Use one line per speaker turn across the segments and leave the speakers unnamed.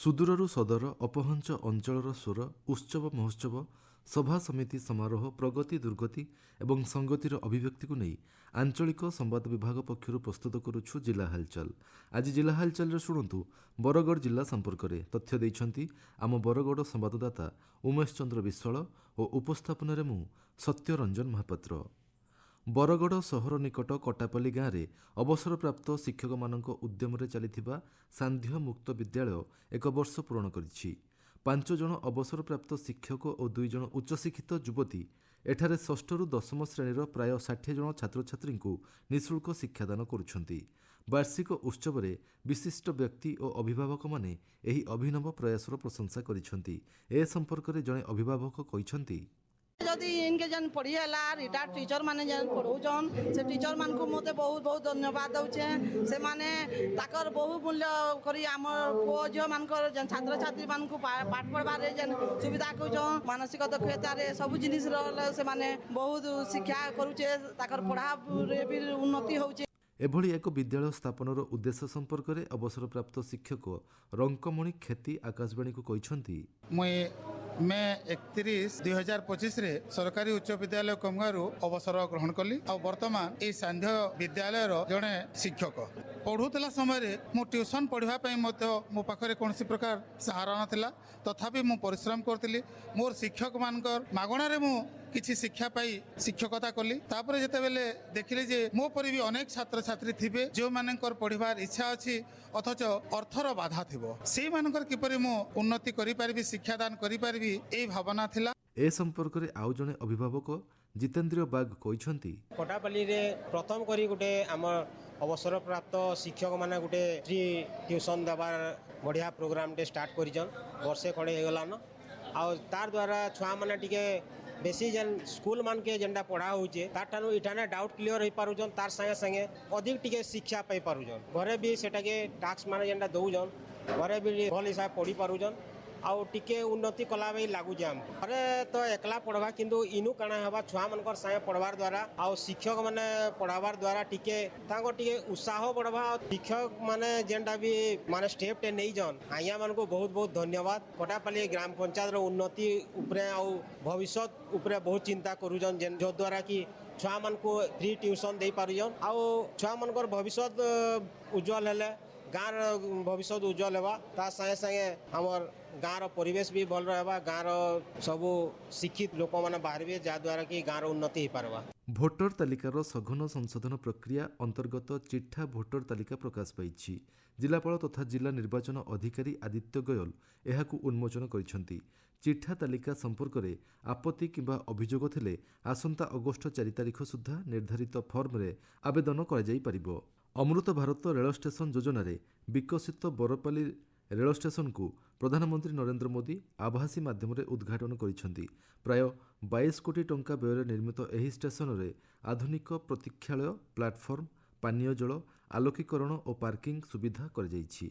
ସୁଦୂରରୁ ସଦର ଅପହଞ୍ଚ ଅଞ୍ଚଳର ସ୍ୱର ଉତ୍ସବ ମହୋତ୍ସବ ସଭା ସମିତି ସମାରୋହ ପ୍ରଗତି ଦୁର୍ଗତି ଏବଂ ସଂଗତିର ଅଭିବ୍ୟକ୍ତିକୁ ନେଇ ଆଞ୍ଚଳିକ ସମ୍ବାଦ ବିଭାଗ ପକ୍ଷରୁ ପ୍ରସ୍ତୁତ କରୁଛୁ ଜିଲ୍ଲା ହାଲଚାଲ। ଆଜି ଜିଲ୍ଲା ହାଲଚାଲରେ ଶୁଣନ୍ତୁ ବରଗଡ଼ ଜିଲ୍ଲା ସମ୍ପର୍କରେ ତଥ୍ୟ ଦେଇଛନ୍ତି ଆମ ବରଗଡ଼ ସମ୍ବାଦଦାତା ଉମେଶ ଚନ୍ଦ୍ର ବିଶ୍ୱାଳ ଓ ଉପସ୍ଥାପନାରେ ମୁଁ ସତ୍ୟରଞ୍ଜନ ମହାପାତ୍ର। ବରଗଡ଼ ସହର ନିକଟ କଟାପଲ୍ଲୀ ଗାଁରେ ଅବସରପ୍ରାପ୍ତ ଶିକ୍ଷକମାନଙ୍କ ଉଦ୍ୟମରେ ଚାଲିଥିବା ସାନ୍ଧ୍ୟ ମୁକ୍ତ ବିଦ୍ୟାଳୟ 1 ବର୍ଷ ପୂରଣ କରିଛି। 5 ଜଣ ଅବସରପ୍ରାପ୍ତ ଶିକ୍ଷକ ଓ 2 ଜଣ ଉଚ୍ଚଶିକ୍ଷିତ ଯୁବତୀ ଏଠାରେ 6ରୁ 10ମ ଶ୍ରେଣୀର ପ୍ରାୟ 60 ଜଣ ଛାତ୍ରଛାତ୍ରୀଙ୍କୁ ନିଃଶୁଳ୍କ ଶିକ୍ଷାଦାନ କରୁଛନ୍ତି। ବାର୍ଷିକ ଉତ୍ସବରେ ବିଶିଷ୍ଟ ବ୍ୟକ୍ତି ଓ ଅଭିଭାବକମାନେ ଏହି ଅଭିନବ ପ୍ରୟାସର ପ୍ରଶଂସା କରିଛନ୍ତି। ଏ ସମ୍ପର୍କରେ ଜଣେ ଅଭିଭାବକ କହିଛନ୍ତି,
जदि इनके जन पढ़ी है रिटायर्ड टीचर माने जन पढ़ौन से टीचर मान को मते बहुत बहुत धन्यवाद दउछे। से माने ताकर बहु मूल्य करी आम पुओ झियो मानकर जन छात्र छात्री मान को पाठ पढ़बार जन सुविधा करूछन। मानसिक दक्षता रे सब जिनिस से माने बहुत शिक्षा करूछे। ताकर पढ़ा रे भी उन्नति होउछे।
एभଳି ଏକ ବିଦ୍ୟାଳୟ ସ୍ଥାପନର ଉଦ୍ଦେଶ୍ୟ ସମ୍ପର୍କରେ ଅବସରପ୍ରାପ୍ତ ଶିକ୍ଷକ ରଙ୍କମଣି କ୍ଷେତି ଆକାଶବାଣୀକୁ କହିଛନ୍ତି,
मुई मे 31/2025 रे सरकारी उच्च विद्यालय कमगारू अवसर ग्रहण कली और वर्तमान ए सांध्य विद्यालय जड़े शिक्षक पढ़ुला समय मु ट्यूशन पढ़ाई मो पाखे कौन प्रकार सहारा नाला तथापि मु परिश्रम करी मोर शिक्षक मानकर मागणार मु किछि शिक्षा पाई शिक्षकता कली। तापर जेतेबेले देखिले जे मो परि भी अनेक छात्र छात्री थिबे जो मानकर पढ़िबार इच्छा अछि अथच अर्थर बाधा थिबो से मानकर किपरि मो उन्नति करि पारबी शिक्षादान करि पारबी ए भावना थिला।
ए संपर्करे आउ जणे अभिभावक जितेन्द्र बाग कहिसंती,
कोटापल्ली रे प्रथम करी गुटे हमर अवसर प्राप्त शिक्षक माने गुटे फ्री ट्यूशन देबार बढ़िया प्रोग्राम टे स्टार्ट करिजन। वर्षे खड़े हे गलान आ तार द्वारा छुआ माने टिके बेसी जन स्कूल मान के जेंडा पढ़ा होचे तार ठानु इठाने डाउट क्लियर होई पारुजन। तार संगे संगे अधिक टिके शिक्षा पाई पारुजन। घरे भी सेटा के टास्क माने जेंडा दउजन घरे भी भल हिसाब पढ़ी पारुजन आउ टिके उन्नति कला भाई लागू जाम। अरे तो एकला पढ़वा किंतु इनु काना हवा छुआ मनकर संगे पढ़वार द्वारा आउ शिक्षक माने पढ़ावार द्वारा टिके तांको टिके उत्साह बढ़वा। शिक्षक माने जेंडा भी माने स्टेप टे नहीं जन आया मन को बहुत बहुत धन्यवाद। कोटापल्ली ग्राम पंचायत रो उन्नति उपरे आउ भविष्य उपरे बहुत चिंता करूजन जो द्वारा कि छुआ मन को फ्री ट्यूशन दे पारुजन आउ छुआ मनकर भविष्य उज्जवल हेले गाँव भविष्य उज्जवल होगा। तार संगे संगे हमर गाँव परिवेश भी भल रहा। गाँव सब शिक्षित लोक मैंने बाहर जहाँद्वारा कि गाँव उन्नति हो पारवा।
भोटर तालिकार सघन संशोधन प्रक्रिया अंतर्गत चिठा भोटर तालिका प्रकाश पाइछि। जिलापाल तथा जिला निर्वाचन अधिकारी आदित्य गोयल एहाकु उन्मोचन करिसेंति। चिठा तालिका संपर्क में आपत्ति किंबा अभियोग थिले आसंता अगस्ट 4 तारिख सुधा निर्धारित फर्म रे आवेदन करा जाई परिबो। अमृत भारत रेल स्टेशन योजन विकसित बरपाली रेल स्टेशन को प्रधानमंत्री नरेंद्र मोदी आभासी माध्यम उद्घाटन करिसेंति। प्राय 22 कोटी टंका व्यय निर्मित एही स्टेशन रे आधुनिक प्रतीक्षालय प्लाटफर्म पानीय जल आलोकीकरण और पार्किंग सुविधा कर जाइछि।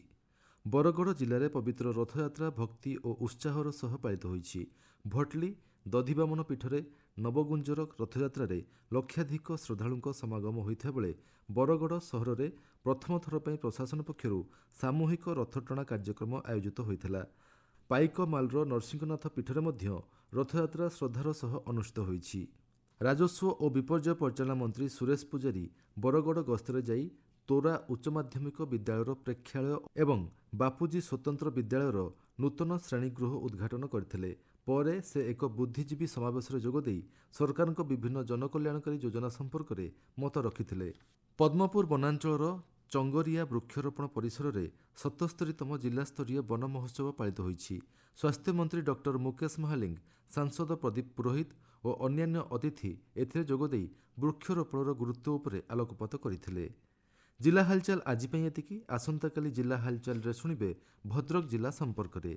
बरगड़ जिले में पवित्र रथयात्रा भक्ति और उत्साहर सह पालित होइछि। भटली दधिबामन पीठरे नवगुंजर रथयात्रा रे लक्षाधिक श्रद्धालुंक समागम होइथा बेले बरगड़ सहर में प्रथम थर पर प्रशासन पक्षरु सामूहिक रथटଣା कार्यक्रम आयोजित होइथिला। पाइकमालर नरसिंहनाथ पीठरे मध्य रथयात्रा श्रद्धार सह अनुष्ठित होइछि। राजस्व और विपर्यय परिचालना मंत्री सुरेश पुजारी बरगड़ गस्तर जाई तोरा उच्च माध्यमिक विद्यालयर प्रेक्षालय एवं बापूजी स्वतंत्र विद्यालयर नूतन श्रेणीगृह उद्घाटन करथिले। परे से एक बुद्धिजीवी समावेश जोगदे सरकार विभिन्न जनकल्याणकारी योजना संपर्क में मत रखिथिले। पद्मपुर वनांचलर चंगरिया वृक्षरोपण परिसर में 77तम जिलास्तरीय वन महोत्सव पालित होइछि। स्वास्थ्य मंत्री डॉक्टर मुकेश महालिंग सांसद प्रदीप पुरोहित और अन्यान्य अतिथि एथिरे जोगदे वृक्षरोपणर गुरुत्व उपरे आलोकपात करथिले। जिला हालचाल आज एतिकी। आसंता काली जिला हालचाल रे सुनिबे भद्रक जिला संपर्क में।